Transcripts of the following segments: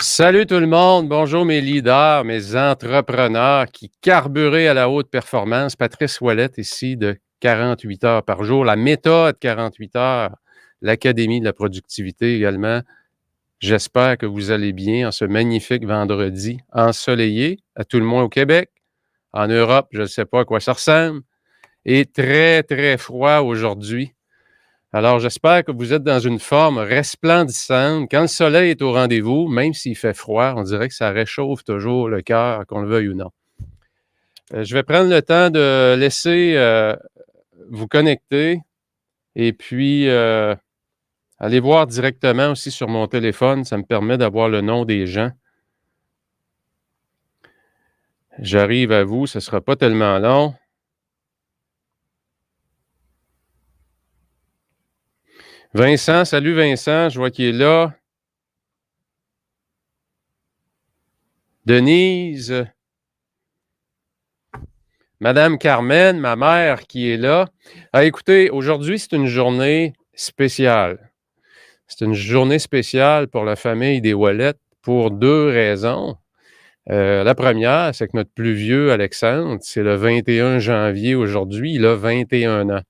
Salut tout le monde, bonjour mes leaders, mes entrepreneurs qui carburaient à la haute performance. Patrice Ouellette ici de 48 heures par jour, la méthode 48 heures, l'Académie de la productivité également. J'espère que vous allez bien en ce magnifique vendredi ensoleillé, à tout le moins au Québec. En Europe, je ne sais pas à quoi ça ressemble. Et très, très froid aujourd'hui. Alors, j'espère que vous êtes dans une forme resplendissante. Quand le soleil est au rendez-vous, même s'il fait froid, on dirait que ça réchauffe toujours le cœur, qu'on le veuille ou non. Je vais prendre le temps de laisser vous connecter et puis aller voir directement aussi sur mon téléphone. Ça me permet d'avoir le nom des gens. J'arrive à vous, ce ne sera pas tellement long. Vincent, salut Vincent, je vois qu'il est là. Denise, Madame Carmen, ma mère qui est là. Ah, écoutez, aujourd'hui, c'est une journée spéciale. C'est une journée spéciale pour la famille des Ouellettes pour deux raisons. La première, c'est que notre plus vieux, Alexandre, c'est le 21 janvier aujourd'hui. Il a 21 ans.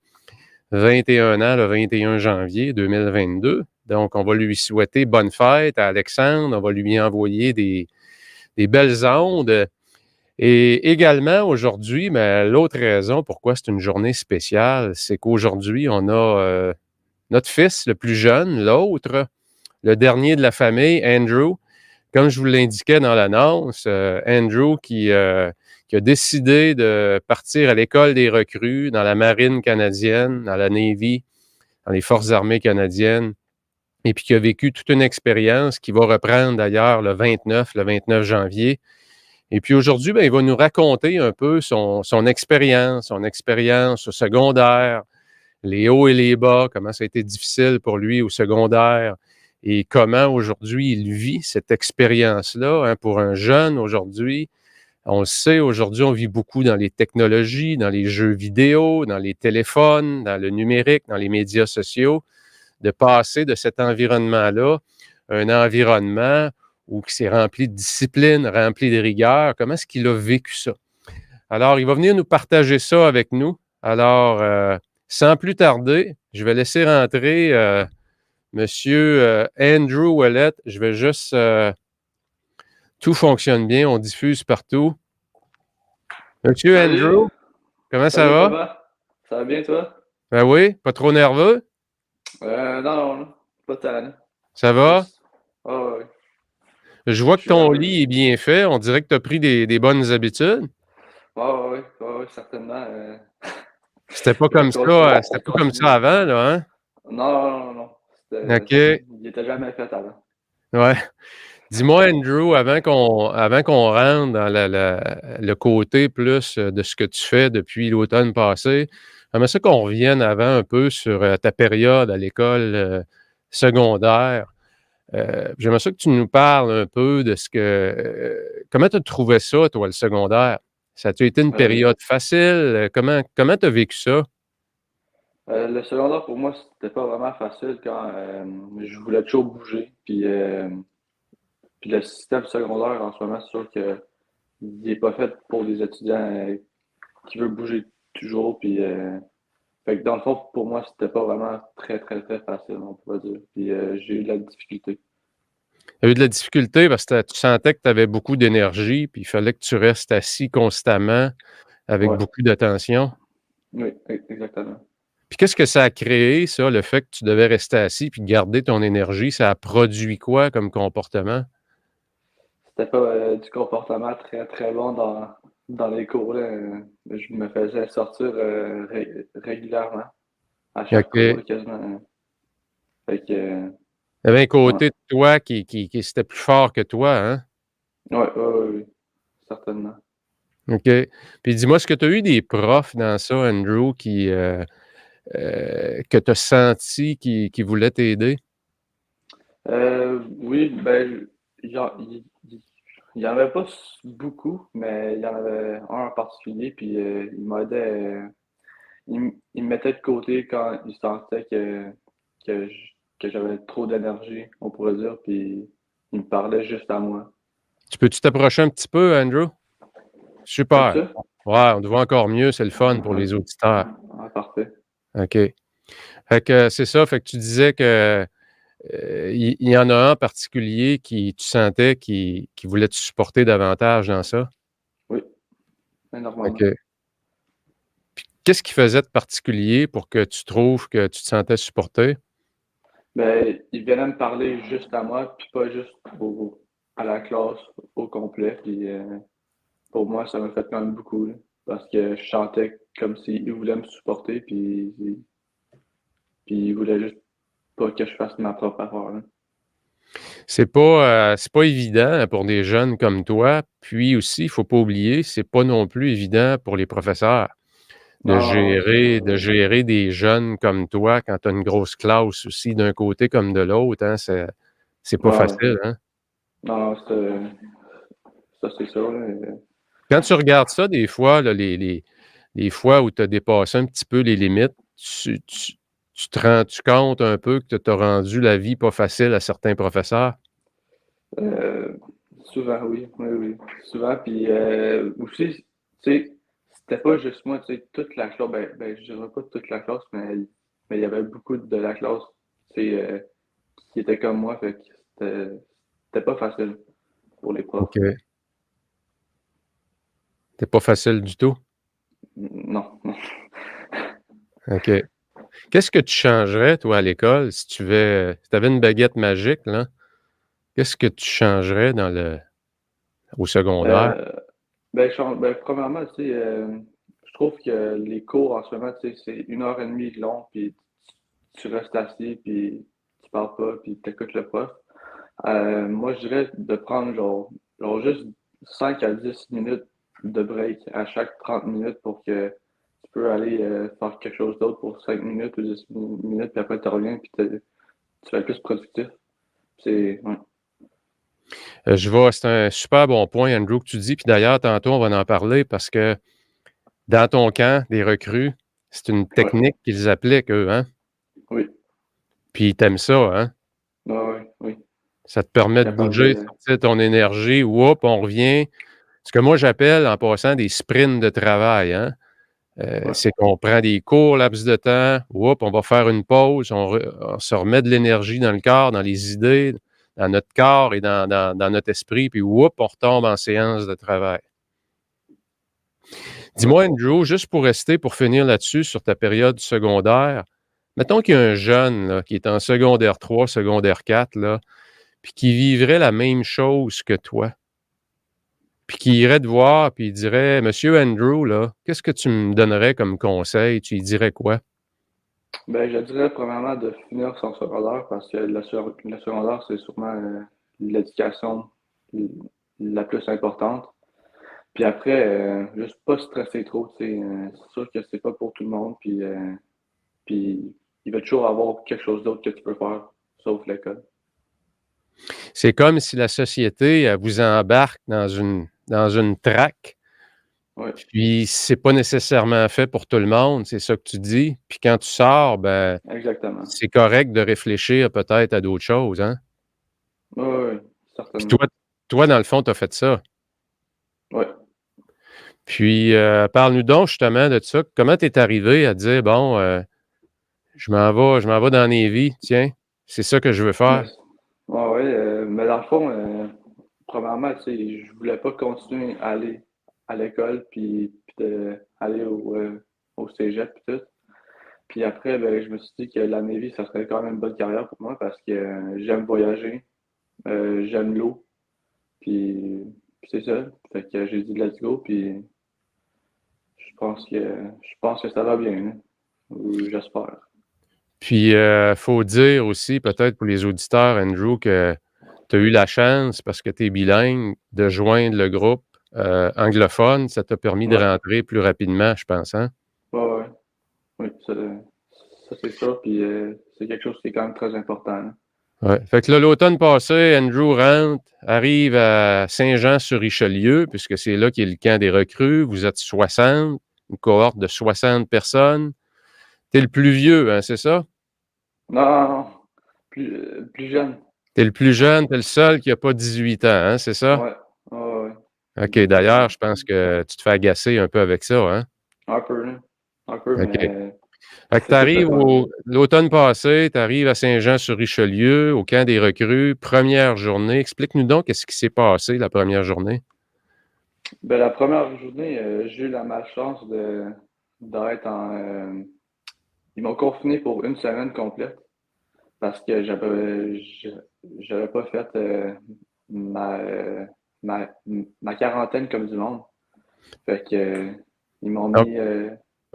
21 ans le 21 janvier 2022. Donc, on va lui souhaiter bonne fête à Alexandre. On va lui envoyer des belles ondes. Et également, aujourd'hui, mais l'autre raison pourquoi c'est une journée spéciale, c'est qu'aujourd'hui, on a notre fils, le plus jeune, l'autre, le dernier de la famille, Andrew. Comme je vous l'indiquais dans l'annonce, Andrew qui a décidé de partir à l'école des recrues dans la marine canadienne, dans la Navy, dans les forces armées canadiennes, et puis qui a vécu toute une expérience qui va reprendre d'ailleurs le 29 janvier. Et puis aujourd'hui, ben, il va nous raconter un peu son expérience au secondaire, les hauts et les bas, comment ça a été difficile pour lui au secondaire et comment aujourd'hui il vit cette expérience-là. Hein, pour un jeune aujourd'hui, on le sait, aujourd'hui, on vit beaucoup dans les technologies, dans les jeux vidéo, dans les téléphones, dans le numérique, dans les médias sociaux, de passer de cet environnement-là, un environnement où c'est rempli de discipline, rempli de rigueur. Comment est-ce qu'il a vécu ça? Alors, il va venir nous partager ça avec nous. Alors, sans plus tarder, je vais laisser rentrer Monsieur Andrew Ouellette. Je vais juste... tout fonctionne bien, on diffuse partout. Monsieur Salut, Andrew, comment ça salut va? papa. Ça va bien toi? Ben oui, pas trop nerveux? Non, pas tant. Ça va? Juste. Oh, ouais. Je vois Je que suis ton un peu. lit est bien fait. On dirait que tu as pris des bonnes habitudes. Certainement. C'était On pas comme ça continue. avant, là, hein? Non. OK. Il était jamais fait avant. Ouais. Dis-moi, Andrew, avant qu'on rentre dans le côté plus de ce que tu fais depuis l'automne passé, j'aimerais ça qu'on revienne avant un peu sur ta période à l'école secondaire. J'aimerais ça que tu nous parles un peu de comment tu as trouvé ça, toi, le secondaire? Ça a-tu été une Euh, période facile? Comment tu as vécu ça? le secondaire pour moi, c'était pas vraiment facile quand je voulais toujours bouger. Puis le système secondaire en ce moment, c'est sûr que il est pas fait pour des étudiants qui veulent bouger toujours. Fait que dans le fond, pour moi, c'était pas vraiment très facile, on pourrait dire. J'ai eu de la difficulté. Tu as eu de la difficulté parce que tu sentais que tu avais beaucoup d'énergie, puis il fallait que tu restes assis constamment avec Ouais, beaucoup d'attention. oui, exactement. Puis qu'est-ce que ça a créé, ça, le fait que tu devais rester assis puis garder ton énergie? Ça a produit quoi comme comportement? C'était pas du comportement très bon dans les cours, là. Je me faisais sortir régulièrement, à chaque cours, OK. là, quasiment. Fait que, Il y avait un ouais. côté de toi qui c'était plus fort que toi, hein? Oui, certainement. OK. Puis dis-moi, est-ce que tu as eu des profs dans ça, Andrew, que tu as senti qui voulaient t'aider? Oui, ben, il y, en- il y en avait pas beaucoup, mais il y en avait un en particulier, puis il m'aidait. Il me mettait de côté quand il sentait que j'avais trop d'énergie, on pourrait dire. Puis il me parlait juste à moi. Tu peux-tu t'approcher un petit peu, Andrew? Comme Super. ça? Ouais, on te voit encore mieux, c'est le fun pour Ah, les auditeurs. ah, parfait. OK. Fait que c'est ça, fait que tu disais que il y en a un en particulier qui tu sentais qui voulait te supporter davantage dans ça? Oui, énormément. OK. Qu'est-ce qui faisait de particulier pour que tu trouves que tu te sentais supporté? Ben, il venait me parler juste à moi, puis pas juste à la classe au complet. Puis pour moi, ça m'a fait quand même beaucoup, là, parce que je chantais comme s'il voulait me supporter, puis il voulait juste pas que je fasse ma propre affaire, là. C'est pas évident pour des jeunes comme toi, puis aussi, il faut pas oublier, c'est pas non plus évident pour les professeurs Non, de gérer des jeunes comme toi quand tu as une grosse classe aussi d'un côté comme de l'autre, hein, c'est pas ouais, ouais. facile, hein? Non, ça c'est sûr, là. Quand tu regardes ça des fois, là, les fois où tu as dépassé un petit peu les limites, tu te rends-tu compte un peu que tu as rendu la vie pas facile à certains professeurs? Euh, souvent, oui, oui, oui. Souvent, puis aussi, tu sais, c'était pas juste moi, tu sais, toute la classe, ben, je dirais pas toute la classe, mais il y avait beaucoup de la classe, tu sais, qui étaient comme moi, fait que c'était pas facile pour les profs. OK. C'était pas facile du tout? Non, non. OK. Qu'est-ce que tu changerais, toi, à l'école, si tu avais une baguette magique, là, qu'est-ce que tu changerais au secondaire? Euh, ben, premièrement, tu sais, je trouve que les cours en ce moment, tu sais, c'est 1 heure et demie de long, puis tu restes assis, puis tu parles pas, puis tu écoutes le prof. Moi, je dirais de prendre genre juste 5 à 10 minutes de break à chaque 30 minutes pour que tu peux aller faire quelque chose d'autre pour 5 minutes ou 10 minutes, puis après tu reviens, puis tu vas être plus productif. Ouais. C'est un super bon point, Andrew, que tu dis. Puis d'ailleurs, tantôt, on va en parler parce que dans ton camp des recrues, c'est une Ouais. technique qu'ils appliquent, eux, hein? Oui. Puis ils t'aiment ça, hein? Ouais, ouais, oui. Ça te permet de Capable bouger, de. sortir ton énergie, whoop, on revient. Ce que moi, j'appelle, en passant, des sprints de travail, hein? Ouais. C'est qu'on prend des courts laps de temps, whoop, on va faire une pause, on se remet de l'énergie dans le corps, dans les idées, dans notre corps et dans notre esprit, puis whoop, on retombe en séance de travail. Ouais. Dis-moi, Andrew, juste pour finir là-dessus, sur ta période secondaire, mettons qu'il y a un jeune là, qui est en secondaire 3, secondaire 4, là, puis qui vivrait la même chose que toi, puis qui irait te voir, puis il dirait: «Monsieur Andrew, là, qu'est-ce que tu me donnerais comme conseil?» Tu lui dirais quoi? Ben, je dirais premièrement de finir son secondaire parce que le secondaire, c'est sûrement l'éducation la plus importante. Puis après, juste pas stresser trop, tu sais. C'est sûr que c'est pas pour tout le monde, puis il va toujours avoir quelque chose d'autre que tu peux faire, sauf l'école. C'est comme si la société, elle vous embarque dans une traque, Oui, puis c'est pas nécessairement fait pour tout le monde, c'est ça que tu dis. Puis quand tu sors, ben, exactement. c'est correct de réfléchir peut-être à d'autres choses, hein? Oui, oui, oui, Puis certainement. toi, dans le fond, tu as fait ça. Oui. Puis, parle-nous donc justement de ça. Comment tu es arrivé à dire: «Bon, je m'en vais dans Navy, tiens, c'est ça que je veux Mais, faire»? ouais, ouais, mais dans le fond, premièrement, tu sais, je voulais pas continuer à aller à l'école, puis aller au cégep, puis tout. Puis après, ben, je me suis dit que la Navy, ça serait quand même une bonne carrière pour moi parce que j'aime voyager, j'aime l'eau, puis, puis c'est ça. Fait que j'ai dit let's go, puis je pense que ça va bien, hein. Ou j'espère. Puis, faut dire aussi, peut-être pour les auditeurs, Andrew, que tu as eu la chance, parce que tu es bilingue, de joindre le groupe, anglophone. Ça t'a permis de Ouais, rentrer plus rapidement, je pense, hein? ouais, ouais. Oui, ça c'est sûr, puis c'est quelque chose qui est quand même très important, hein. Ouais. Fait que là, l'automne passé, Andrew rentre, arrive à Saint-Jean-sur-Richelieu, puisque c'est là qu'est le camp des recrues. Vous êtes 60, une cohorte de 60 personnes. Tu es le plus vieux, hein, c'est ça? Non, non, non, plus jeune. Tu es le plus jeune, tu es le seul qui a pas 18 ans, hein, c'est ça? Ouais, ouais, ouais. OK, Puis, d'ailleurs, je pense que tu te fais agacer un peu avec ça, hein? un peu, là. Un peu, OK. mais Fait que tu c'est tout le arrives fun. l'automne passé, tu arrives à Saint-Jean-sur-Richelieu, au camp des recrues, première journée. Explique-nous donc qu'est-ce qui s'est passé la première journée? Ben, la première journée, j'ai eu la malchance d'être ils m'ont confiné pour une semaine complète parce que j'avais pas fait ma, euh, ma, ma quarantaine comme du monde. Fait que, ils m'ont Donc, mis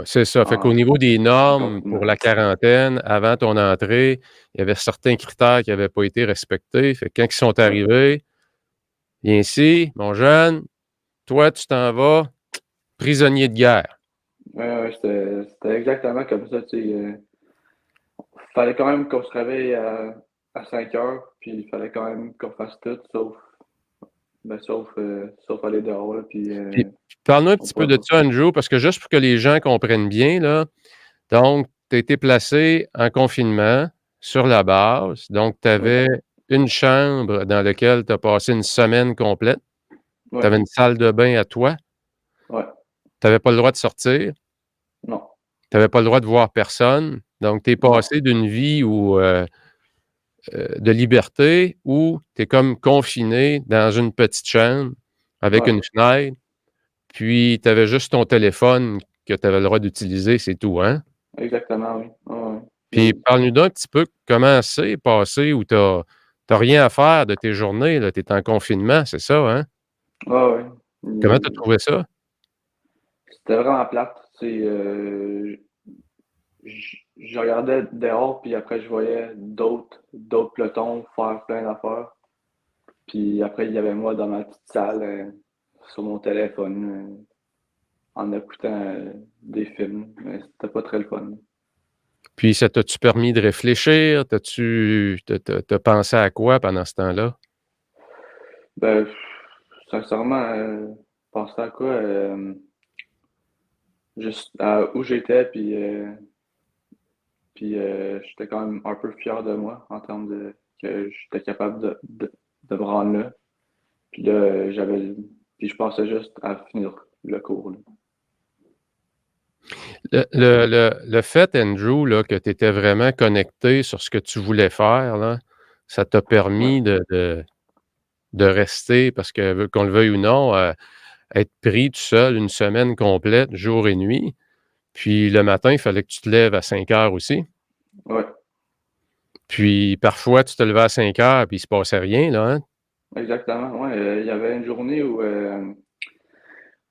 c'est ça. Fait qu'au en, niveau des en normes pour confinement. la quarantaine, avant ton entrée, il y avait certains critères qui n'avaient pas été respectés. Fait que quand ils sont Ouais, arrivés, viens ici, mon jeune, toi, tu t'en vas prisonnier de guerre. ouais, ouais, c'était exactement comme ça. Tu sais, fallait quand même qu'on se réveille à 5 heures, puis il fallait quand même qu'on fasse tout, sauf aller dehors, là, puis Puis, parle-nous un on petit peu pourrait de pas. ça, Andrew, parce que juste pour que les gens comprennent bien, là, donc, tu as été placé en confinement sur la base. Donc, tu Oui, avais une chambre dans laquelle tu as passé une semaine complète. Tu ouais, avais une salle de bain à toi. ouais, Tu avais pas le droit de sortir. non, Tu avais pas le droit de voir personne. Donc, tu es non, passé d'une vie où, de liberté où tu es comme confiné dans une petite chambre avec ouais, une fenêtre, puis tu avais juste ton téléphone que tu avais le droit d'utiliser, c'est tout, hein? exactement, oui. Ouais, ouais. Puis parle-nous d'un petit peu comment c'est passé où tu as rien à faire de tes journées, là, tu es en confinement, c'est ça, hein? Ouais, ouais. Comment tu as trouvé ça? C'était vraiment plate. Je regardais dehors, puis après, je voyais d'autres pelotons faire plein d'affaires. Puis après, il y avait moi dans ma petite salle, sur mon téléphone, en écoutant des films. Mais c'était pas très le fun. Puis ça t'a-tu permis de réfléchir? T'as pensé à quoi pendant ce temps-là? Ben, sincèrement, penser à quoi? Juste à où j'étais, puis j'étais quand même un peu fier de moi en termes de que j'étais capable de me rendre là. Puis là, puis je pensais juste à finir le cours, là. Le fait, Andrew, là, que tu étais vraiment connecté sur ce que tu voulais faire, là, ça t'a Ouais, permis de rester parce que, qu'on le veuille ou non, être pris tout seul une semaine complète, jour et nuit. Puis le matin, il fallait que tu te lèves à 5 heures aussi. ouais, Puis parfois, tu te levais à 5 heures, puis il se passait rien, là, hein? exactement. Ouais, il y avait une journée où,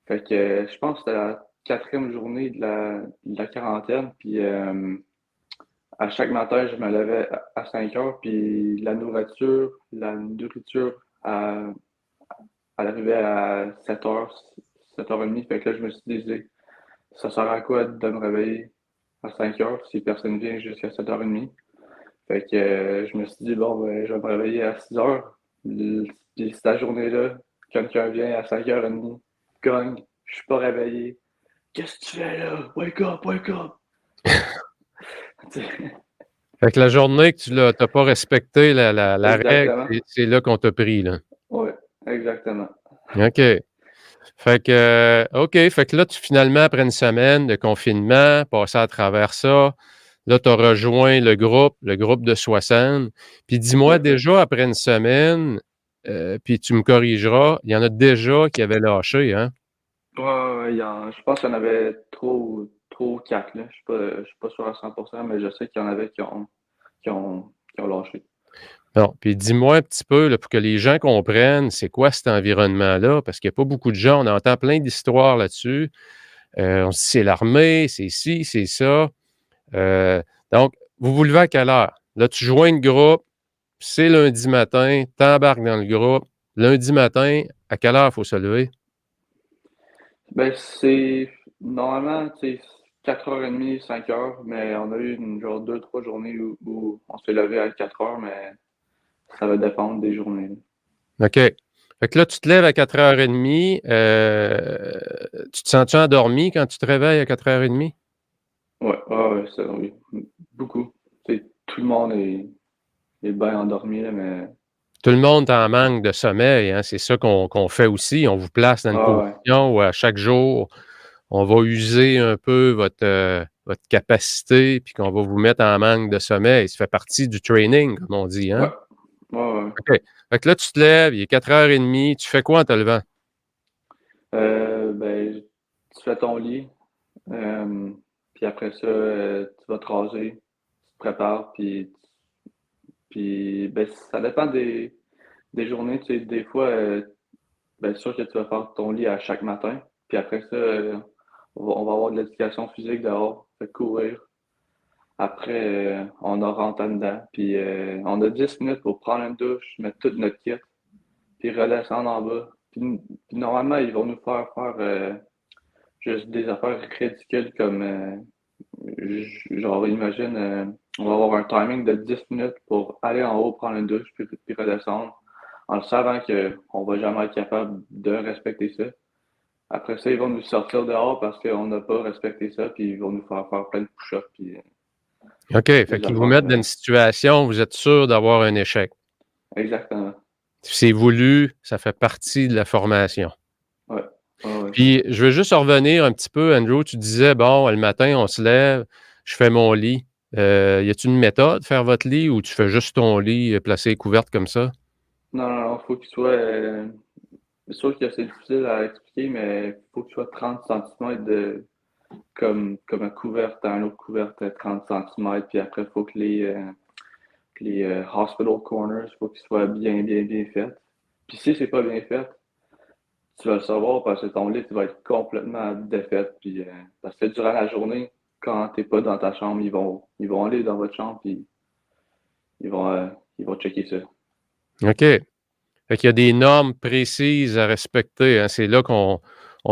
fait que je pense que c'était la quatrième journée de la quarantaine, puis à chaque matin, je me levais à 5 heures, puis la nourriture, elle, elle arrivait à 7 heures, 7h30. Fait que là, je me suis dit, ça sert à quoi de me réveiller à 5 heures si personne vient jusqu'à 7h30? Fait que je me suis dit, bon, ben, je vais me réveiller à 6 heures. Puis cette journée-là, quelqu'un vient à 5h30, cogne, je suis pas réveillé. Qu'est-ce que tu fais là? Wake up, wake up! Fait que la journée que tu pas respecté la règle, Exactement. c'est là qu'on t'a pris, là. Ouais, exactement. OK. Fait que, OK, fait que là, finalement, après une semaine de confinement, passé à travers ça, là, tu as rejoint le groupe de 60. Puis dis-moi, Ouais. déjà, après une semaine, puis tu me corrigeras, il y en a déjà qui avaient lâché, hein? Ouais, ouais, ouais, je pense qu'il y en avait trop 4, là. Je suis pas sûr à 100%, mais je sais qu'il y en avait qui ont lâché. Bon, puis dis-moi un petit peu, là, pour que les gens comprennent, c'est quoi cet environnement-là? Parce qu'il y a pas beaucoup de gens, on entend plein d'histoires là-dessus. On se dit: «C'est l'armée, c'est ci, c'est ça». Heu, donc, vous vous levez à quelle heure? Là, tu joins le groupe, c'est lundi matin, tu embarques dans le groupe. Lundi matin, à quelle heure il faut se lever? Ben, c'est normalement, tu sais, 4h30, 5 heures, mais on a eu genre 2, 3 journées où on s'est levé à 4 heures, mais ça va dépendre des journées, là. OK. Fait que là, tu te lèves à 4h30, tu te sens-tu endormi quand tu te réveilles à 4h30? Ouais, ouais, ouais, ça, oui. Beaucoup. Tu sais, tout le monde est est bien endormi, là, mais. Tout le monde est en manque de sommeil, hein, c'est ça qu'on fait aussi. On vous place dans une Ah ouais. position où à chaque jour, on va user un peu votre capacité, puis qu'on va vous mettre en manque de sommeil. Ça fait partie du training, comme on dit, Ouais. hein? Ouais, ouais. OK. Fait que là, tu te lèves, il est 4h30, tu fais quoi en te levant? Ben, tu fais ton lit, puis après ça, tu vas te raser, tu te prépares, puis ben, ça dépend des journées. Tu sais, des fois, ben, c'est sûr que tu vas faire ton lit à chaque matin, puis après ça, on va avoir de l'éducation physique dehors, fait courir. Après, on rentre en dedans, puis on a 10 minutes pour prendre une douche, mettre toute notre kit, puis redescendre en bas. Puis normalement, ils vont nous faire juste des affaires ridicules comme, genre, imagine, on va avoir un timing de 10 minutes pour aller en haut, prendre une douche, puis redescendre, en le savant qu'on va jamais être capable de respecter ça. Après ça, ils vont nous sortir dehors parce qu'on n'a pas respecté ça, puis ils vont nous faire faire plein de push-ups, puis OK, fait des qu'ils vous affaires. mettent dans une situation où vous êtes sûr d'avoir un échec. Exactement. C'est voulu, ça fait partie de la formation. Ouais. Ouais, ouais. Puis, je veux juste revenir un petit peu, Andrew. Tu disais, bon, le matin, on se lève, je fais mon lit. Y a-t-il une méthode, faire votre lit, ou tu fais juste ton lit, placé couverte comme ça? Non, non, non, faut qu'il soit. C'est sûr que c'est difficile à expliquer, mais faut qu'il soit 30 centimètres comme un couvert, un autre couvert à 30 centimètres, puis après, il faut que les hospital corners, faut qu'ils soient bien, bien, bien faits. Puis si c'est pas bien fait, tu vas le savoir parce que ton lit, tu vas être complètement défait. Puis, parce que durant la journée, quand t'es pas dans ta chambre, ils vont aller dans votre chambre, puis ils vont, euh, ils vont checker ça. OK. Fait qu'il y a des normes précises à respecter, hein. C'est là qu'on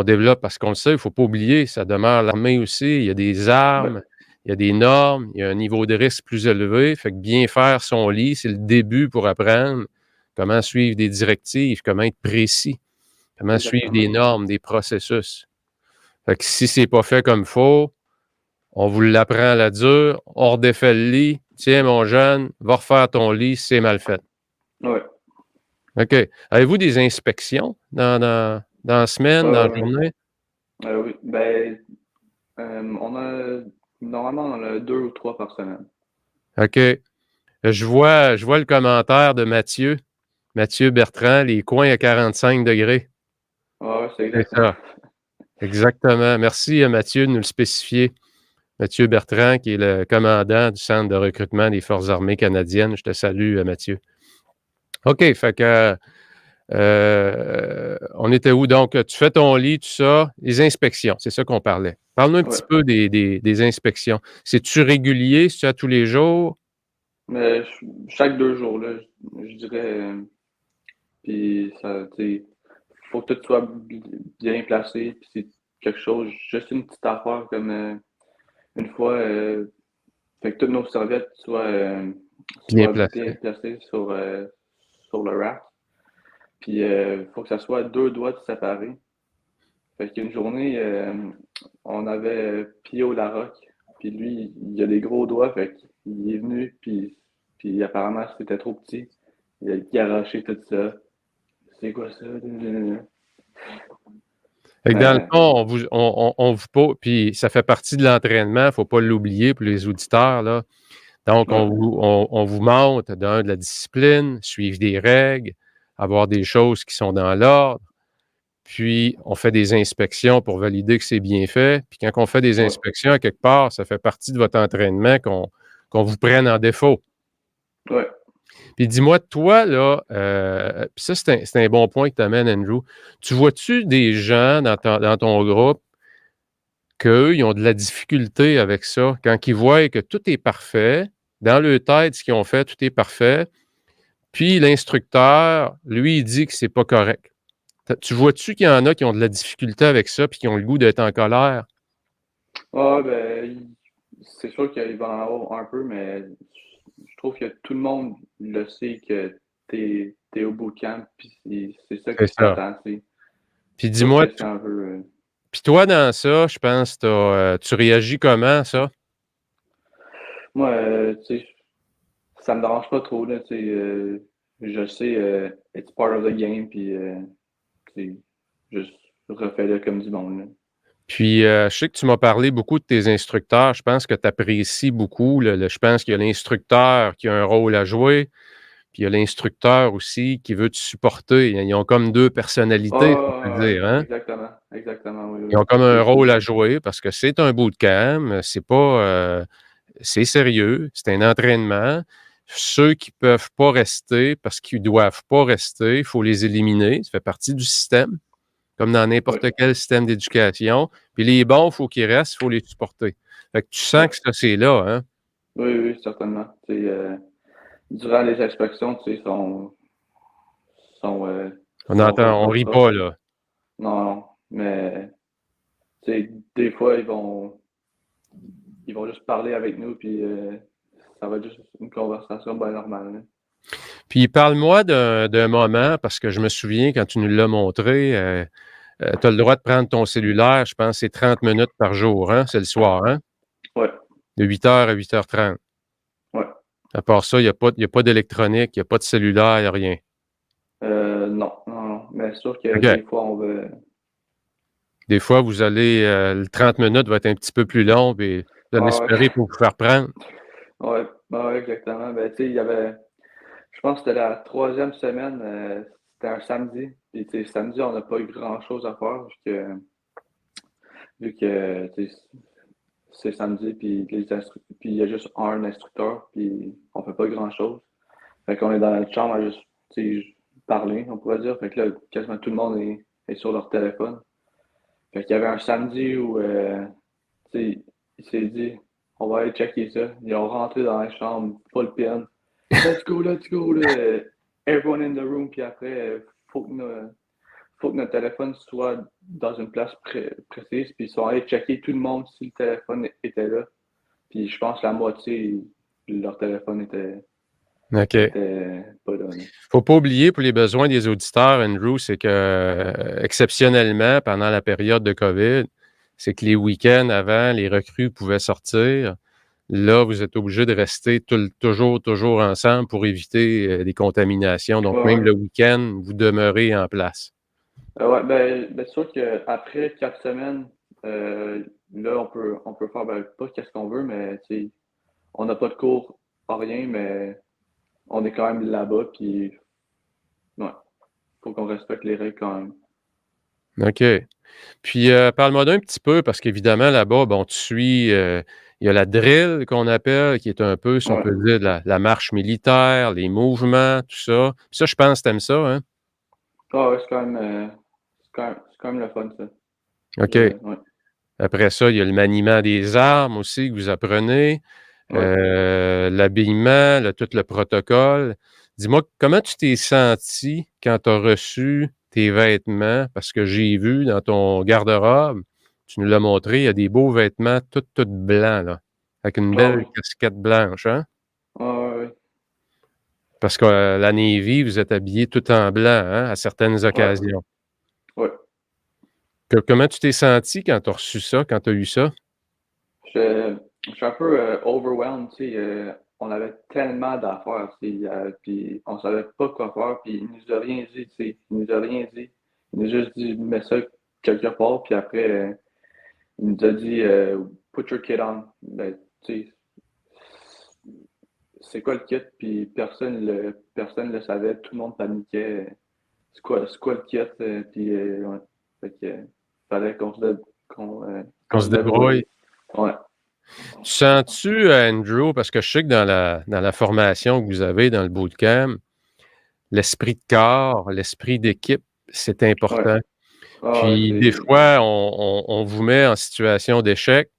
développe, parce qu'on le sait, il ne faut pas oublier, ça demeure l'armée aussi. Il y a des Ouais, armes, il y a des normes, il y a un niveau de risque plus élevé. Fait que bien faire son lit, c'est le début pour apprendre comment suivre des directives, comment être précis, comment suivre des exactement. normes, des processus. Fait que si c'est pas fait comme il faut, on vous l'apprend à la dure, on redéfait le lit. Tiens, mon jeune, va refaire ton lit, c'est mal fait. Ouais, OK. Avez-vous des inspections dans la semaine, ouais, dans la ouais. journée? Oui. Ben, normalement, on en a deux ou trois par semaine. OK. Je vois le commentaire de Mathieu. Mathieu Bertrand, les coins à 45 degrés. Ouais, ouais, c'est C'est exactement. ça. Exactement. Merci à Mathieu de nous le spécifier. Mathieu Bertrand, qui est le commandant du Centre de recrutement des Forces armées canadiennes. Je te salue, Mathieu. OK. Fait que on était où? Donc, tu fais ton lit, tout ça, les inspections, c'est ça qu'on parlait. Parle-nous un petit Ouais. peu des inspections. C'est-tu régulier? C'est-tu à tous les jours? Mais chaque 2 jours, là, je dirais. Puis ça, tu sais, faut que tout soit bien placé. Puis c'est quelque chose, juste une petite affaire comme une fois, fait que toutes nos serviettes Bien soient bien placé. placées sur le rack. Puis faut que ça soit à 2 doigts de séparer. Fait qu'une journée, on avait Pio Larocque, puis lui, il a des gros doigts, fait qu'il est venu, puis apparemment c'était trop petit. Il a garoché tout ça. C'est quoi ça? Fait que dans le Mais, fond, on vous pose, puis ça fait partie de l'entraînement, il ne faut pas l'oublier pour les auditeurs, là. Donc, ouais, on vous montre, de la discipline, suivre des règles, avoir des choses qui sont dans l'ordre. Puis, on fait des inspections pour valider que c'est bien fait. Puis, quand on fait des ouais, inspections à quelque part, ça fait partie de votre entraînement qu'on vous prenne en défaut. ouais. Puis, dis-moi, toi, là, puis ça, c'est un bon point que tu amènes, Andrew. Tu vois-tu des gens dans ton groupe qu'eux, ils ont de la difficulté avec ça quand ils voient que tout est parfait, dans leur tête, ce qu'ils ont fait, tout est parfait, puis l'instructeur, lui, il dit que c'est pas correct. Tu vois-tu qu'il y en a qui ont de la difficulté avec ça puis qui ont le goût d'être en colère? Ah, ben, c'est sûr qu'il va en avoir un peu, mais je trouve que tout le monde le sait que t'es au bootcamp, puis c'est ça C'est qui ça. t'attend, c'est Puis sauf dis-moi, que c'est un peu. puis toi, dans ça, je pense, tu réagis comment, ça? Moi, tu sais, ça me dérange pas trop, là, tu sais, je sais, it's part of the game, puis tu sais, juste refais-le comme du monde, là. Puis, je sais que tu m'as parlé beaucoup de tes instructeurs. Je pense que tu apprécies beaucoup je pense qu'il y a l'instructeur qui a un rôle à jouer, puis il y a l'instructeur aussi qui veut te supporter. Ils ont comme 2 personnalités, si on peut Ah, dire, hein? exactement, exactement, oui, Ils oui. ont comme un C'est rôle à jouer parce que c'est un bootcamp, c'est pas, c'est sérieux, c'est un entraînement. Ceux qui peuvent pas rester parce qu'ils doivent pas rester, il faut les éliminer. Ça fait partie du système, comme dans oui, n'importe quel système d'éducation. Puis les bons, il faut qu'ils restent, il faut les supporter. Fait que tu sens oui, que ça, c'est là, hein? oui, oui, certainement. Tu sais, durant les inspections, tu sais, sont, On sont entend, on pas rit proches. pas, là. Non, non, mais tu sais, des fois, ils vont juste parler avec nous, puis ça va être juste une conversation bien normale, là. Puis parle-moi d'un moment, parce que je me souviens quand tu nous l'as montré, tu as le droit de prendre ton cellulaire, je pense que c'est 30 minutes par jour, hein? C'est le soir, hein? Ouais, De 8 heures à 8h30. ouais. À part ça, il y a pas d'électronique, il y a pas de cellulaire, il y a rien. Non, non, non. Mais c'est sûr que OK. des fois, on veut. Des fois, vous allez, le 30 minutes va être un petit peu plus long, puis vous allez Ah ouais, espérer pour vous faire prendre. ouais, bah ouais, exactement. Ben, tu sais, il y avait. Je pense que c'était la troisième semaine, c'était un samedi. Puis, tu sais, samedi, on n'a pas eu grand-chose à faire, vu que tu sais, c'est samedi, puis puis il y a juste un instructeur, puis on fait pas grand-chose. Fait qu'on est dans notre chambre à juste, tu sais, parler, on pourrait dire. Fait que là, quasiment tout le monde est sur leur téléphone. Fait qu'il y avait un samedi où, tu sais, il s'est dit, on va aller checker ça. Ils ont rentré dans la chambre, full pin. Let's go, là. Everyone in the room. Puis après, faut que notre téléphone soit dans une place précise. Puis ils sont allés checker tout le monde si le téléphone était là. Puis je pense que la moitié, leur téléphone OK. était pas là, là. Faut pas oublier pour les besoins des auditeurs, Andrew, c'est que, exceptionnellement, pendant la période de COVID, c'est que les week-ends avant, les recrues pouvaient sortir. Là, vous êtes obligés de rester toujours ensemble pour éviter, des contaminations. Donc Ouais, même ouais. le week-end, vous demeurez en place. Ouais, ben, c'est sûr qu'après 4 semaines, là, on peut faire ben, pas qu'est-ce qu'on veut, mais tu sais, on n'a pas de cours, pas rien, mais on est quand même là-bas, puis ouais, faut qu'on respecte les règles quand même. OK. Puis, parle-moi d'un petit peu parce qu'évidemment là-bas, bon, tu suis, il y a la drill qu'on appelle, qui est un peu, si on Ouais. peut dire, la marche militaire, les mouvements, tout ça. Puis ça, je pense que tu ça, hein? Ah ouais, c'est quand même le fun, ça. OK. Ouais, Après ça, il y a le maniement des armes aussi que vous apprenez, ouais. l'habillement, tout le protocole. Dis-moi, comment tu t'es senti quand tu as reçu tes vêtements? Parce que j'ai vu dans ton garde-robe, tu nous l'as montré, il y a des beaux vêtements tout blancs, là, avec une Ah belle oui. casquette blanche, hein? Ah ouais, ouais. Parce que, la Navy, vous êtes habillés tout en blanc, hein, à certaines Ouais, occasions. ouais. Comment tu t'es senti quand tu as reçu ça, quand tu as eu ça? Je suis un peu overwhelmed, tu sais. On avait tellement d'affaires, tu sais, puis on savait pas quoi faire, puis il nous a rien dit, tu sais. Il nous a rien dit. Il nous a juste dit, mets ça quelque part, puis après, il nous a dit, put your kit on. Ben, tu sais, c'est quoi le kit? Puis personne le savait, tout le monde paniquait. C'est quoi le kit? Puis, ouais. Fait que, fallait On qu'on se se débrouille. débrouille. Ouais, Tu sens-tu, Andrew, parce que je sais que dans la formation que vous avez dans le bootcamp, l'esprit de corps, l'esprit d'équipe, c'est ouais. important. Ah ouais, Puis des fois, on vous met en situation d'échec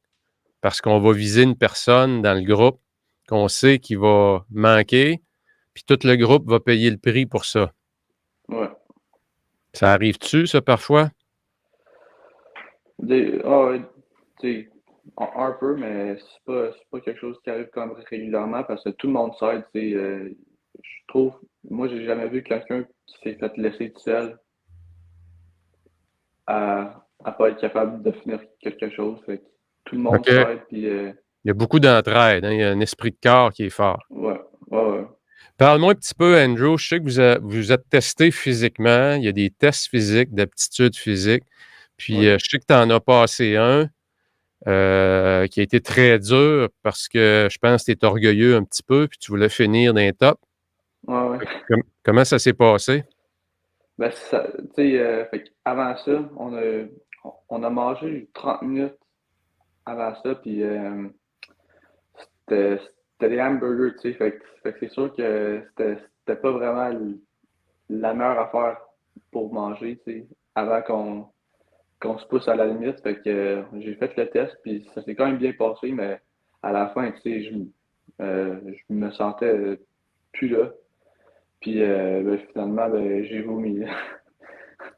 parce qu'on va viser une personne dans le groupe qu'on sait qui va manquer, puis tout le groupe va payer le prix pour ça. ouais. Ça arrive-tu, ça, parfois? Ouais, tu sais, un peu, mais c'est pas quelque chose qui arrive quand même régulièrement parce que tout le monde s'aide, tu sais. Je trouve, moi, j'ai jamais vu quelqu'un qui s'est fait laisser tout seul à pas être capable de finir quelque chose. Fait que tout le monde OK. s'aide, puis Il y a beaucoup d'entraide, hein, il y a un esprit de corps qui est fort. Ouais, ouais, ouais. Parle-moi un petit peu, Andrew. Je sais que vous êtes testé physiquement. Il y a des tests physiques, d'aptitude physique. Puis, Oui, je sais que tu en as passé un qui a été très dur parce que je pense que tu es orgueilleux un petit peu puis tu voulais finir dans les tops. ouais, ouais. Comment ça s'est passé? Ben, ça, tu sais, fait avant ça, on a mangé 30 minutes avant ça, puis c'était des hamburgers, tu sais, fait que c'est sûr que c'était pas vraiment la meilleure affaire pour manger, tu sais, avant qu'on se pousse à la limite. Fait que j'ai fait le test, puis ça s'est quand même bien passé, mais à la fin, tu sais, je me sentais plus là. Puis ben, finalement, ben, j'ai vomi.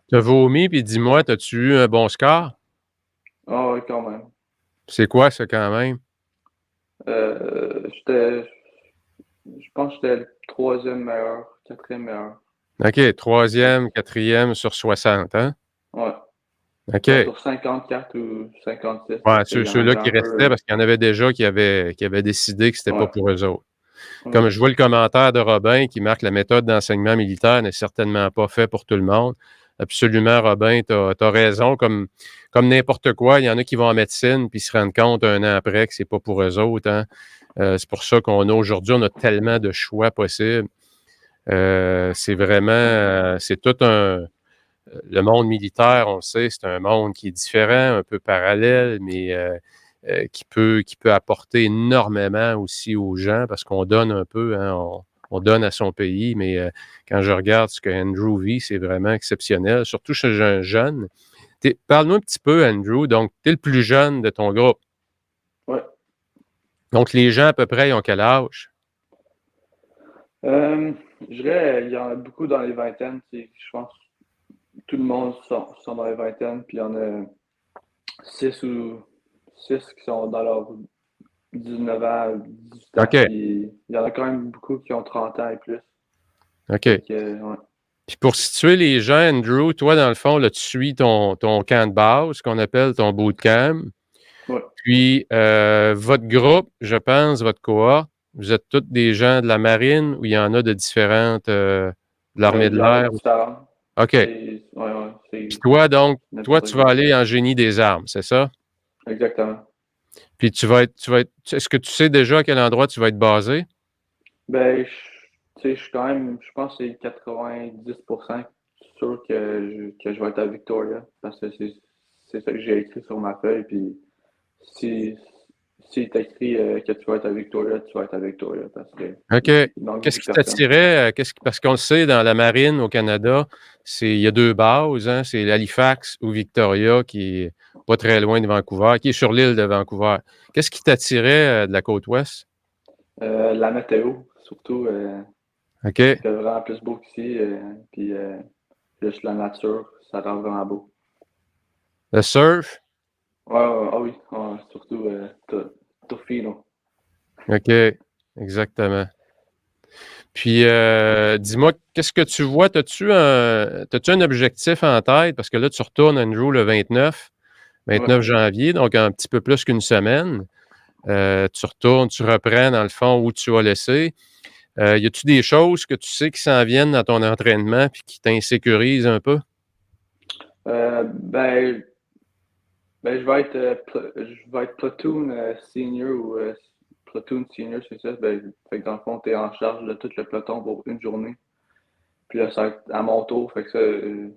Tu as vomi puis dis-moi, as-tu eu un bon score? Ah ouais, quand même. C'est quoi ça quand même? J'étais, je pense que j'étais le troisième meilleur, quatrième meilleur. OK, Ouais. troisième, quatrième sur 60, hein? Ouais. Ben, OK. sur 54 ou 56, Ouais, parce qu'il y en ceux-là avait qui un peu. restaient, parce qu'il y en avait déjà qui avaient décidé que c'était pas Ouais. pour eux autres. Comme Ouais. je vois le commentaire de Robin qui marque la méthode d'enseignement militaire n'est certainement pas fait pour tout le monde. Absolument, Robin, tu as raison. Comme n'importe quoi, il y en a qui vont en médecine puis se rendent compte un an après que c'est pas pour eux autres, hein. C'est pour ça qu'on a aujourd'hui, on a tellement de choix possibles. C'est vraiment, c'est tout le monde militaire, on le sait, c'est un monde qui est différent, un peu parallèle, mais qui peut apporter énormément aussi aux gens parce qu'on donne un peu, hein, on donne à son pays, mais quand je regarde ce que Andrew vit, c'est vraiment exceptionnel, surtout chez un jeune. Parle-nous un petit peu, Andrew. Donc, tu es le plus jeune de ton groupe. Ouais. Donc, les gens à peu près, ils ont quel âge? Euh, je dirais, il y en a beaucoup dans les vingtaines. Tu sais, je pense que tout le monde sont dans les vingtaines, puis il y en a 6 qui sont dans leurs 19 ans, 18 ans, OK. puis il y en a quand même beaucoup qui ont 30 ans et plus. Fait OK. que, ouais. Puis pour situer les gens, Andrew, toi, dans le fond, là, tu suis ton camp de base, qu'on appelle ton bootcamp. Ouais. Puis, votre groupe, je pense, votre cohorte, vous êtes tous des gens de la marine ou il y en a de différentes, de l'armée de Il y en a l'air? différents. OK. Ouais, ouais, Puis toi, donc, toi, n'importe tu vas quoi. aller en génie des armes, c'est ça? Exactement. Puis est-ce que tu sais déjà à quel endroit tu vas être basé? Ben, tu sais, je suis quand même, je pense que c'est 90% sûr que je vais être à Victoria, parce que c'est ça que j'ai écrit sur ma feuille, puis si, si est écrit que tu vas être à Victoria, tu vas être à Victoria, parce que OK. il manque Qu'est-ce beaucoup de qui personnes. t'attirait? Parce qu'on le sait, dans la marine au Canada, il y a deux bases, hein, c'est l'Halifax ou Victoria, qui est pas très loin de Vancouver, qui est sur l'île de Vancouver. Qu'est-ce qui t'attirait de la côte ouest? La météo, surtout, il OK. fait vraiment plus beau qu'ici, puis juste la nature, ça rend vraiment beau. Le surf? Ouais, ouais, ah oui, ouais, surtout Tofino. OK. Exactement. Puis, dis-moi, qu'est-ce que tu vois? T'as-tu un objectif en tête? Parce que là, tu retournes, Andrew, le 29 Ouais. janvier, donc un petit peu plus qu'une semaine. Tu retournes, tu reprends, dans le fond, où tu as laissé. Y a-tu des choses que tu sais qui s'en viennent dans ton entraînement puis qui t'insécurisent un peu? Ben, je vais être platoon senior ou platoon senior, c'est ça. Ben, fait que dans le fond, t'es en charge de tout le peloton pour une journée. Puis là, ça va être à mon tour, fait que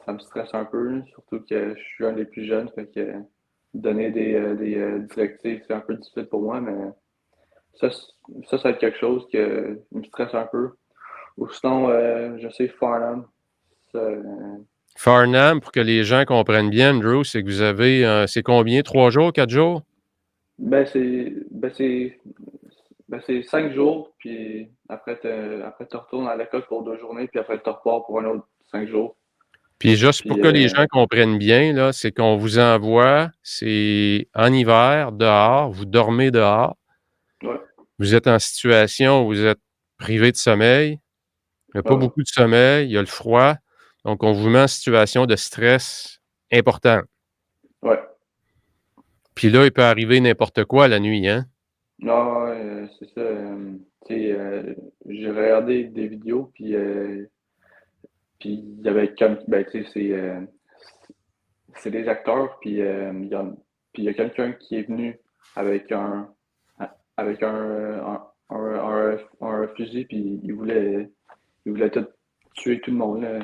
ça me stresse un peu, là, surtout que je suis un des plus jeunes, fait que donner des directives, c'est un peu difficile pour moi, mais ça, ça va être quelque chose qui me stresse un peu. Ou sinon, je sais Farnham. Ça, Farnham, pour que les gens comprennent bien, Andrew, c'est que vous avez, c'est combien? 3 jours, 4 jours? ben, c'est 5 jours, puis après, tu retournes à l'école pour 2 journées, puis après, tu repars pour un autre 5 jours. Puis juste pour Puis, que les gens comprennent bien, là, c'est qu'on vous envoie, c'est en hiver, dehors, vous dormez dehors, ouais, vous êtes en situation où vous êtes privé de sommeil, il n'y a ouais, pas ouais, beaucoup de sommeil, il y a le froid, donc on vous met en situation de stress important. ouais, Puis là, il peut arriver n'importe quoi la nuit, hein? Non, ouais, c'est ça. Tu sais, j'ai regardé des vidéos, puis il y avait comme, ben, tu sais, c'est des acteurs, puis il y a quelqu'un qui est venu avec avec un fusil, puis il voulait tout tuer tout le monde, là.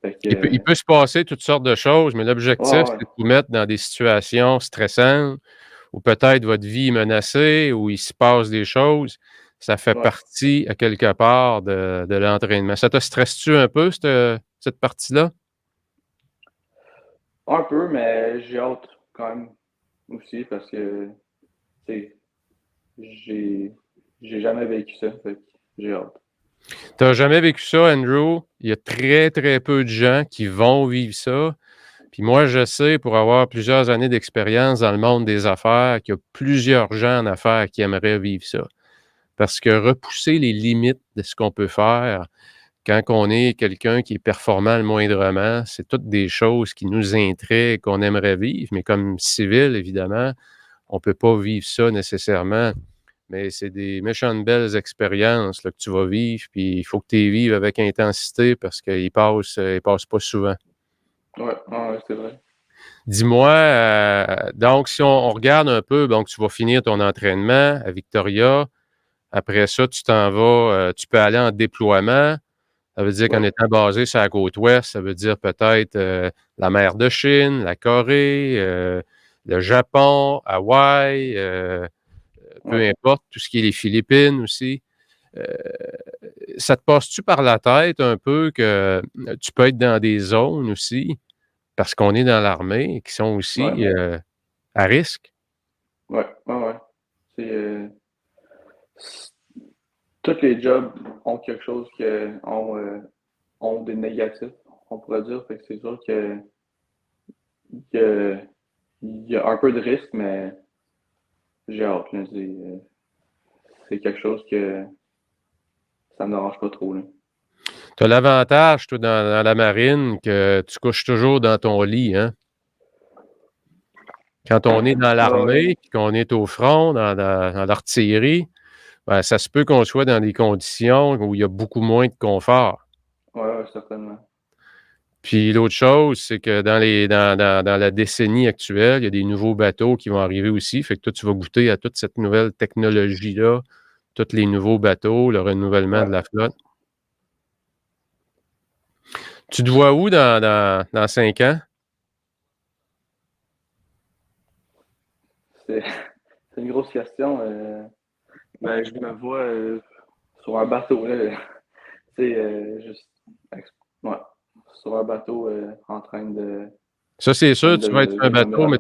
Fait que, Il peut se passer toutes sortes de choses, mais ouais, l'objectif, ouais, c'est de vous mettre dans des situations stressantes ou peut-être votre vie est menacée ou il se passe des choses. Ça fait ouais. partie, à quelque part, de l'entraînement. Ça te stresse-tu un peu, cette partie-là? Un peu, mais j'ai hâte quand même aussi parce que, tu sais, j'ai j'ai jamais vécu ça, fait que j'ai hâte. Tu n'as jamais vécu ça, Andrew. Il y a très, très peu de gens qui vont vivre ça. Puis moi, je sais, pour avoir plusieurs années d'expérience dans le monde des affaires, qu'il y a plusieurs gens en affaires qui aimeraient vivre ça. Parce que repousser les limites de ce qu'on peut faire quand on est quelqu'un qui est performant le moindrement, c'est toutes des choses qui nous intriguent, qu'on aimerait vivre. Mais comme civil, évidemment, on ne peut pas vivre ça nécessairement. Mais c'est des méchantes belles expériences là, que tu vas vivre. Puis il faut que tu les vives avec intensité parce qu'ils passent pas souvent. Ouais, ouais, ouais, c'est vrai. Dis-moi, donc, si on regarde un peu, donc, tu vas finir ton entraînement à Victoria. Après ça, tu t'en vas, tu peux aller en déploiement. Ça veut dire qu'en Ouais, étant basé sur la côte ouest, ça veut dire peut-être la mer de Chine, la Corée, le Japon, Hawaï, peu ouais. importe, tout ce qui est les Philippines aussi. Euh, Ça te passe-tu par la tête un peu que tu peux être dans des zones aussi, parce qu'on est dans l'armée, qui sont Ouais, aussi à risque? ouais, ouais, ouais. C'est, s tous les jobs ont quelque chose ont des négatifs, on pourrait dire. Fait que c'est sûr que il y a un peu de risque, mais j'ai hâte, là. C'est quelque chose que ça me dérange pas trop, là. Tu as l'avantage, toi, dans la marine, que tu couches toujours dans ton lit, hein? Quand on est dans Ouais, ouais, l'armée, puis qu'on est au front, dans l'artillerie, ben, ça se peut qu'on soit dans des conditions où il y a beaucoup moins de confort. ouais, ouais, certainement. Puis l'autre chose, c'est que dans la décennie actuelle, il y a des nouveaux bateaux qui vont arriver aussi. Fait que toi, tu vas goûter à toute cette nouvelle technologie-là, tous les nouveaux bateaux, le renouvellement de Ouais, la flotte. Tu te vois où dans 5 ans? c'est c'est une grosse question. Ben, je me vois sur un bateau, là. Tu sais, juste, ouais, sur un bateau Ça, c'est en train sûr, tu vas être sur un de bateau, mais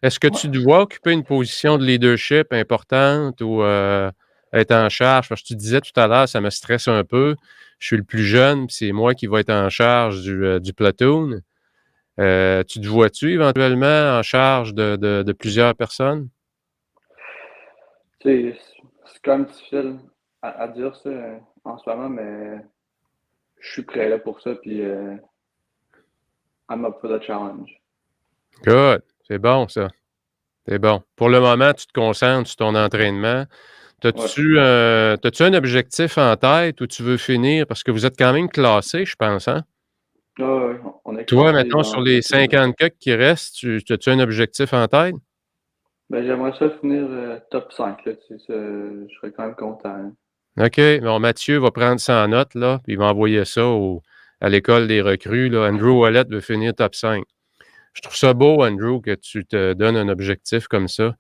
est-ce que ouais. tu dois occuper une position de leadership importante ou être en charge? Parce que tu disais tout à l'heure, ça me stresse un peu. Je suis le plus jeune, puis c'est moi qui vais être en charge du platoon. Tu te vois-tu éventuellement en charge de plusieurs personnes? Tu sais, c'est quand même difficile à dire ça en ce moment, mais je suis prêt là pour ça, puis I'm up for the challenge. Good. C'est bon, ça. C'est bon. Pour le moment, tu te concentres sur ton entraînement. Ouais. T'as-tu un objectif en tête où tu veux finir? Parce que vous êtes quand même classé, je pense, hein? Ouais, ouais, on est Toi, classé mettons, sur dans les tous les groupes. 50 quelques qui restent, as-tu un objectif en tête? Ben, j'aimerais ça finir top 5 là, tu sais, je serais quand même content, hein. OK. Bon, Mathieu va prendre ça en note, là, puis il va envoyer ça à l'école des recrues, là. Andrew Wallet veut finir top 5. Je trouve ça beau, Andrew, que tu te donnes un objectif comme ça,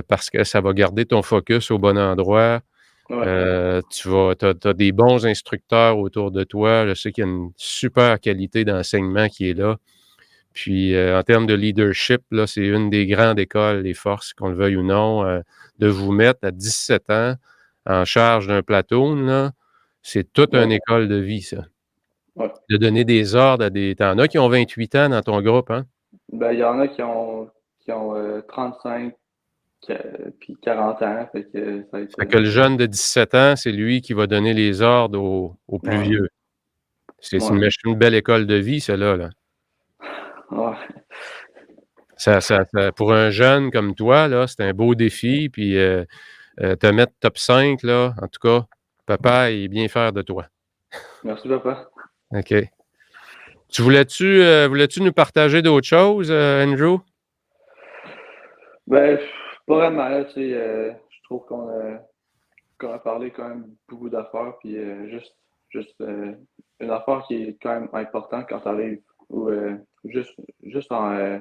parce que ça va garder ton focus au bon endroit. Ouais, T'as des bons instructeurs autour de toi. Je sais qu'il y a une super qualité d'enseignement qui est là. Puis, en termes de leadership, là, c'est une des grandes écoles, les forces, qu'on le veuille ou non, de vous mettre à 17 ans en charge d'un platoon, là, c'est toute une ouais, école de vie, ça. ouais. De donner des ordres à des... T'en as qui ont 28 ans dans ton groupe, hein? Ben, il y en a qui ont 35 puis 40 ans, fait que ça va être, Fait que le jeune de 17 ans, c'est lui qui va donner les ordres aux plus ouais, vieux. C'est ouais, une belle école de vie, celle-là, là. ouais, Pour un jeune comme toi, là, c'est un beau défi. Puis te mettre top 5, là, en tout cas, papa est bien fier de toi. Merci, papa. OK. Voulais-tu nous partager d'autres choses, Andrew? Ben, pas vraiment, là, tu sais, je trouve qu'on a parlé quand même beaucoup d'affaires, puis juste une affaire qui est quand même importante quand tu arrives, ou juste en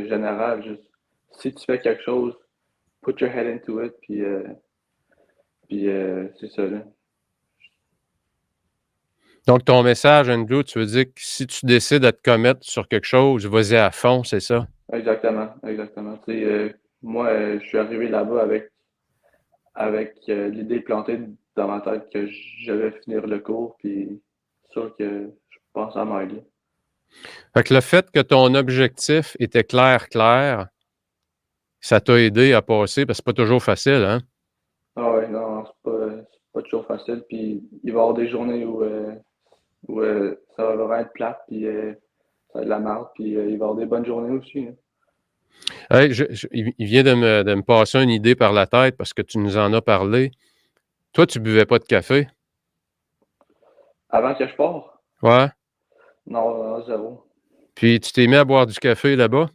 général, juste si tu fais quelque chose, put your head into it, puis c'est ça, là. Donc, ton message, Andrew, tu veux dire que si tu décides de te commettre sur quelque chose, vas-y à fond, c'est ça? Exactement, exactement. Tu sais, moi, je suis arrivé là-bas avec l'idée plantée dans ma tête que je vais finir le cours, puis sûr que je pense à m'aider. Fait que le fait que ton objectif était clair, ça t'a aidé à passer, parce que c'est pas toujours facile, hein? Ah ouais, non, c'est pas toujours facile, puis il va y avoir des journées où ça va vraiment être plate, puis ça va être de la merde, puis il va y avoir des bonnes journées aussi, là. Hey, il vient de me passer une idée par la tête parce que tu nous en as parlé. Toi, tu buvais pas de café? Avant que je parte, Ouais. non, non, zéro. Puis tu t'es mis à boire du café là-bas?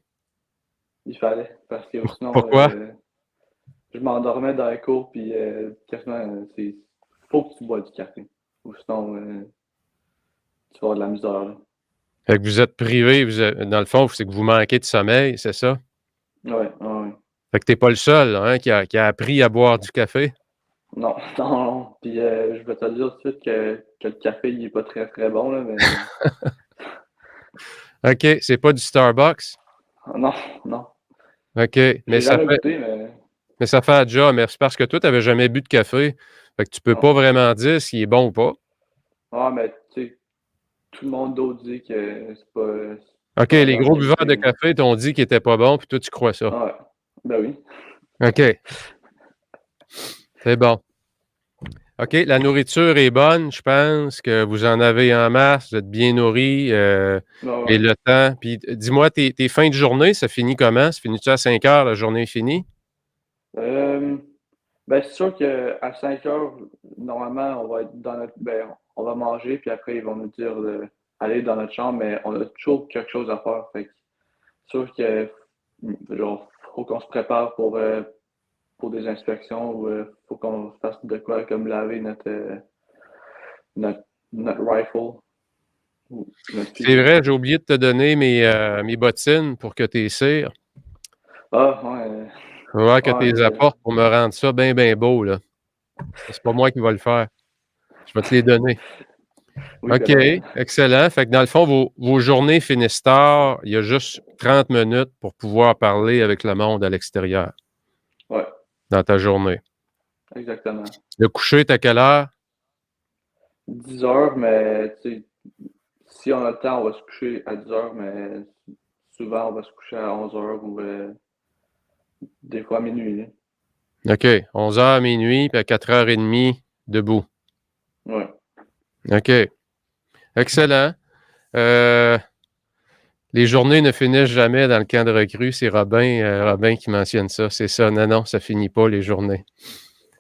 Il fallait, parce que sinon, Pourquoi? je m'endormais dans les cours, puis quasiment, faut que tu bois du café, ou sinon, tu vas avoir de la misère, là. Fait que vous êtes privé, dans le fond, c'est que vous manquez de sommeil, c'est ça? Ouais, ouais, ouais. Fait que t'es pas le seul, là, hein, qui a appris à boire du café. Non, non, non. Puis je vais te dire tout de suite que le café, il est pas très très bon, là, mais OK, c'est pas du Starbucks? non, non. OK, J'ai jamais goûté, mais mais ça fait la job, mais c'est parce que toi, tu avais jamais bu de café. Fait que tu peux non. pas vraiment dire s'il est bon ou pas. Ah, mais tu sais, tout le monde d'autre dit que c'est OK, pas de les bonne gros buveurs qualité, de là. café t'ont dit qu'il était pas bon, puis toi, tu crois ça. Ah ouais. Ben oui. OK, c'est bon. OK, la nourriture est bonne, je pense que vous en avez en masse, vous êtes bien nourris, Ah et ouais. le temps puis dis-moi, tes fins de journée, ça finit comment? Ça finit-tu à 5 heures, la journée est finie? Euh, ben c'est sûr qu'à 5 heures, normalement, on va être on va manger, puis après, ils vont nous dire d'aller dans notre chambre, mais on a toujours quelque chose à faire. Fait que c'est sûr que, genre, faut qu'on se prépare pour des inspections ou faut qu'on fasse de quoi comme laver notre, notre rifle ou notre C'est fusil. vrai, j'ai oublié de te donner mes bottines pour que tu les cires. Ah, ouais, Ouais, que tu ouais, les apportes pour me rendre ça bien, bien beau, là. C'est pas moi qui va le faire. Je vais te les donner. oui, OK, correct. excellent. Fait que dans le fond, vos journées finissent tard. Il y a juste 30 minutes pour pouvoir parler avec le monde à l'extérieur Ouais, dans ta journée. exactement. Le coucher est à quelle heure? 10 heures, mais tu sais, si on a le temps, on va se coucher à 10 heures, mais souvent, on va se coucher à 11 heures ou des fois à minuit, là. OK, 11 heures minuit, puis à 4h30, debout. Ouais. OK, excellent. Euh, les journées ne finissent jamais dans le camp de recrues. C'est Robin qui mentionne ça. C'est ça. Non, non, ça finit pas les journées.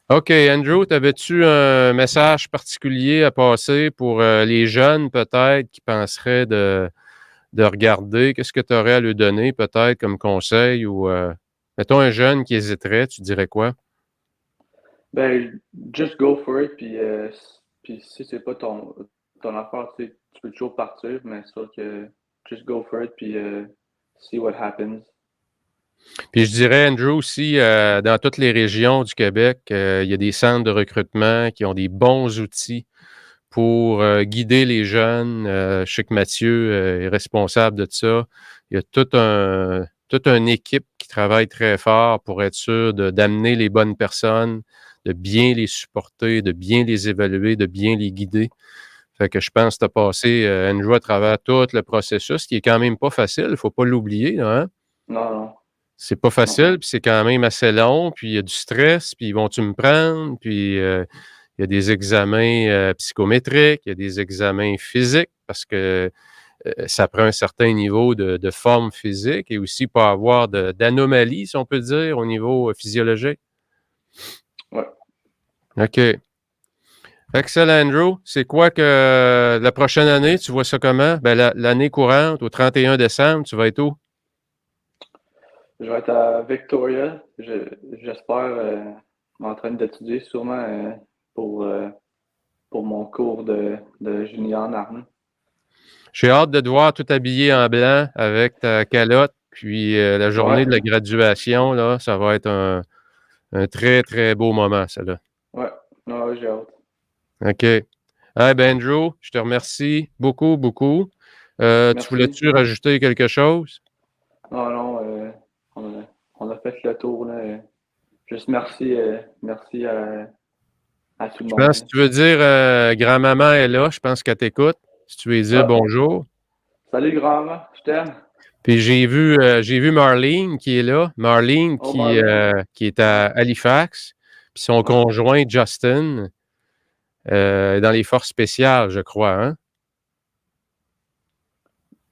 OK, Andrew, t'avais-tu un message particulier à passer pour les jeunes, peut-être, qui penseraient de regarder? Qu'est-ce que tu aurais à lui donner, peut-être, comme conseil? Ou, mettons, un jeune qui hésiterait, tu dirais quoi? Ben, just go for it, puis si c'est pas ton affaire, tu peux toujours partir, mais c'est sûr que just go for it, puis see what happens. Puis je dirais, Andrew, aussi, dans toutes les régions du Québec, il y a des centres de recrutement qui ont des bons outils pour guider les jeunes. Je sais que Mathieu est responsable de ça. Il y a toute une équipe qui travaille très fort pour être sûr d'amener les bonnes personnes, de bien les supporter, de bien les évaluer, de bien les guider. Fait que je pense que tu as passé, Andrew, à travers tout le processus, qui est quand même pas facile, il ne faut pas l'oublier, là, hein? Non, non, C'est pas non. facile, puis c'est quand même assez long, puis il y a du stress, puis vont-tu me prendre, puis il y a des examens psychométriques, il y a des examens physiques, parce que ça prend un certain niveau de forme physique et aussi pas avoir d'anomalies, si on peut dire, au niveau physiologique. Ouais. OK. Excellent, Andrew. C'est quoi que la prochaine année, tu vois ça comment? Ben, l'année courante, au 31 décembre, tu vas être où? Je vais être à Victoria. J'espère m'entraîner d'étudier sûrement pour, euh, pour mon cours de junior en armée. J'ai hâte de te voir tout habillé en blanc avec ta calotte. Puis la journée Ouais, de la graduation, là, ça va être un très, très beau moment, ça, là. ouais, ouais, j'ai hâte. OK. Hey, ben, Andrew, je te remercie beaucoup, beaucoup. Tu Merci. voulais-tu rajouter quelque chose? Non, non, on a fait le tour, là. Juste merci, merci à tout le Je pense monde, que si là. tu veux dire grand-maman est là, je pense qu'elle t'écoute. Si tu veux lui dire Ah, bonjour. salut grand-maman, je t'aime. Puis j'ai vu Marlene qui est là. Marlene Oh, Marlene. qui est Ouais, à Halifax. Puis son ouais. conjoint Justin est dans les forces spéciales, je crois, hein?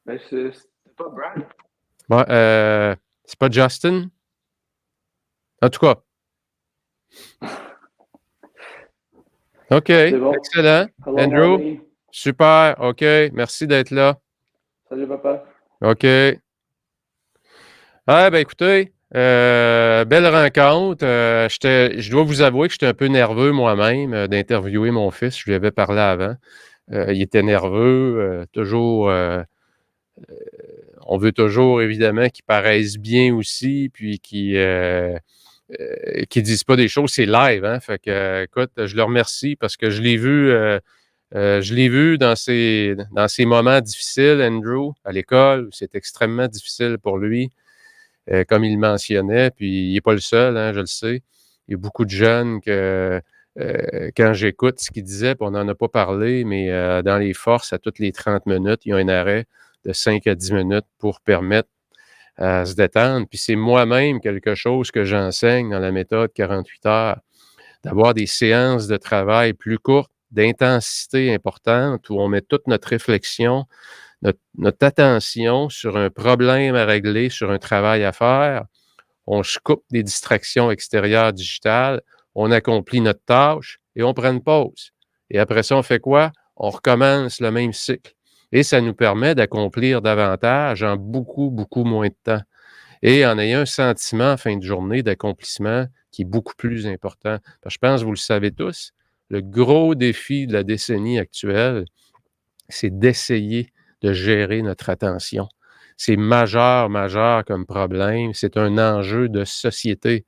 Ben, c'était pas Brad. Ouais, c'est pas Justin? En tout cas, OK. C'est bon. Excellent. Hello, Andrew, Marlene. super. OK. Merci d'être là. Salut, papa. OK. Ah, ben écoutez, belle rencontre. Je dois vous avouer que j'étais un peu nerveux moi-même d'interviewer mon fils. Je lui avais parlé avant. Il était nerveux, toujours. On veut toujours, évidemment, qu'il paraisse bien aussi, puis qu'il disent pas des choses. C'est live, hein? Fait que, écoute, je le remercie parce que je l'ai vu dans ses moments difficiles, Andrew, à l'école. C'est extrêmement difficile pour lui. Comme il le mentionnait, puis il n'est pas le seul, hein, je le sais. Il y a beaucoup de jeunes que, quand j'écoute ce qu'il disait, puis on n'en a pas parlé, mais dans les forces, à toutes les 30 minutes, il y a un arrêt de 5 à 10 minutes pour permettre à se détendre. Puis c'est moi-même quelque chose que j'enseigne dans la méthode 48 heures, d'avoir des séances de travail plus courtes, d'intensité importante, où on met toute notre réflexion, notre attention sur un problème à régler, sur un travail à faire. On se coupe des distractions extérieures digitales, on accomplit notre tâche et on prend une pause. Et après ça, on fait quoi? On recommence le même cycle. Et ça nous permet d'accomplir davantage en beaucoup, beaucoup moins de temps. Et en ayant un sentiment en fin de journée d'accomplissement qui est beaucoup plus important. Parce que je pense, vous le savez tous, le gros défi de la décennie actuelle, c'est d'essayer de gérer notre attention. C'est majeur, majeur comme problème. C'est un enjeu de société.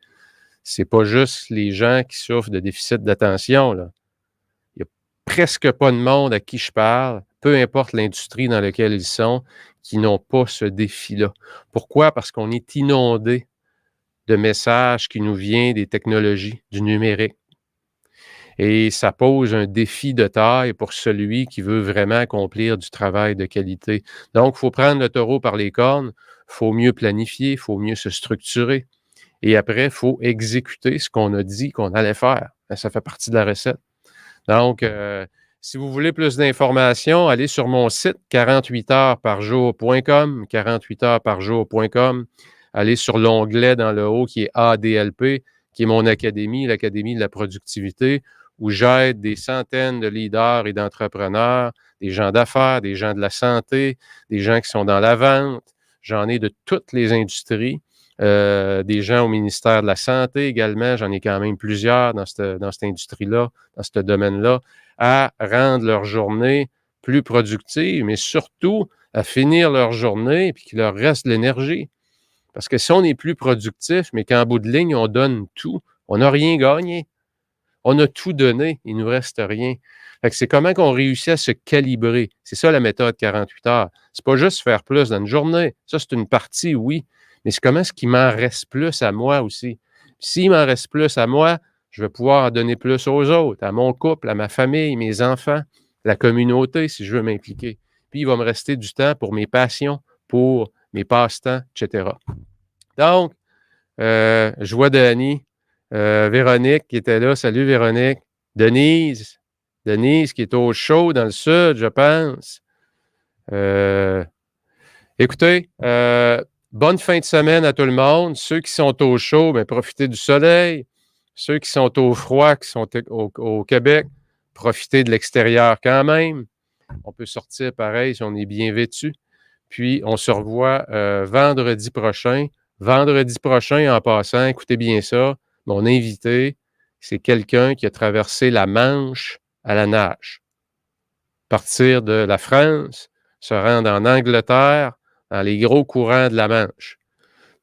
C'est pas juste les gens qui souffrent de déficit d'attention, là. Il n'y a presque pas de monde à qui je parle, peu importe l'industrie dans laquelle ils sont, qui n'ont pas ce défi-là. Pourquoi? Parce qu'on est inondé de messages qui nous viennent des technologies, du numérique. Et ça pose un défi de taille pour celui qui veut vraiment accomplir du travail de qualité. Donc, il faut prendre le taureau par les cornes, il faut mieux planifier, il faut mieux se structurer. Et après, il faut exécuter ce qu'on a dit qu'on allait faire. Ça fait partie de la recette. Donc, si vous voulez plus d'informations, allez sur mon site 48heuresparjour.com, 48heuresparjour.com. Allez sur l'onglet dans le haut qui est ADLP, qui est mon académie, l'Académie de la productivité, où j'aide des centaines de leaders et d'entrepreneurs, des gens d'affaires, des gens de la santé, des gens qui sont dans la vente. J'en ai de toutes les industries. Des gens au ministère de la Santé également. J'en ai quand même plusieurs dans cette industrie-là, dans ce domaine-là, à rendre leur journée plus productive, mais surtout à finir leur journée et qu'il leur reste de l'énergie. Parce que si on est plus productif, mais qu'en bout de ligne, on donne tout, on n'a rien gagné. On a tout donné, il ne nous reste rien. Fait que c'est comment qu'on réussit à se calibrer. C'est ça la méthode 48 heures. C'est pas juste faire plus dans une journée. Ça, c'est une partie, oui. Mais c'est comment est-ce qu'il m'en reste plus à moi aussi. S'il m'en reste plus à moi, je vais pouvoir en donner plus aux autres, à mon couple, à ma famille, mes enfants, la communauté, si je veux m'impliquer. Puis il va me rester du temps pour mes passions, pour mes passe-temps, etc. Donc, je vois Dani, Véronique qui était là. Salut Véronique. Denise. Denise qui est au show dans le sud, je pense. Euh, Écoutez, bonne fin de semaine à tout le monde. Ceux qui sont au chaud, bien, profitez du soleil. Ceux qui sont au froid, qui sont au Québec, profitez de l'extérieur quand même. On peut sortir pareil si on est bien vêtu. Puis, on se revoit vendredi prochain. Vendredi prochain, en passant, écoutez bien ça, mon invité, c'est quelqu'un qui a traversé la Manche à la nage. Partir de la France, se rendre en Angleterre, dans les gros courants de la Manche.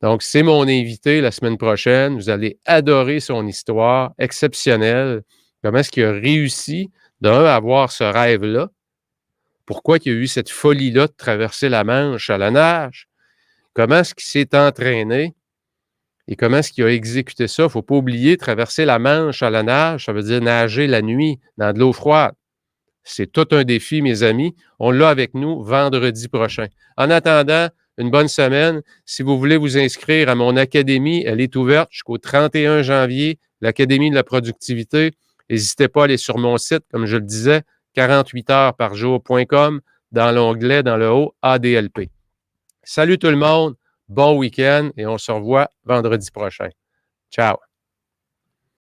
Donc, c'est mon invité la semaine prochaine. Vous allez adorer son histoire exceptionnelle. Comment est-ce qu'il a réussi, d'un, à avoir ce rêve-là? Pourquoi il a eu cette folie-là de traverser la Manche à la nage? Comment est-ce qu'il s'est entraîné? Et comment est-ce qu'il a exécuté ça? Il ne faut pas oublier, traverser la Manche à la nage, ça veut dire nager la nuit dans de l'eau froide. C'est tout un défi, mes amis. On l'a avec nous vendredi prochain. En attendant, une bonne semaine. Si vous voulez vous inscrire à mon académie, elle est ouverte jusqu'au 31 janvier, l'Académie de la productivité. N'hésitez pas à aller sur mon site, comme je le disais, 48heuresparjour.com, dans l'onglet, dans le haut, ADLP. Salut tout le monde, bon week-end et on se revoit vendredi prochain. Ciao!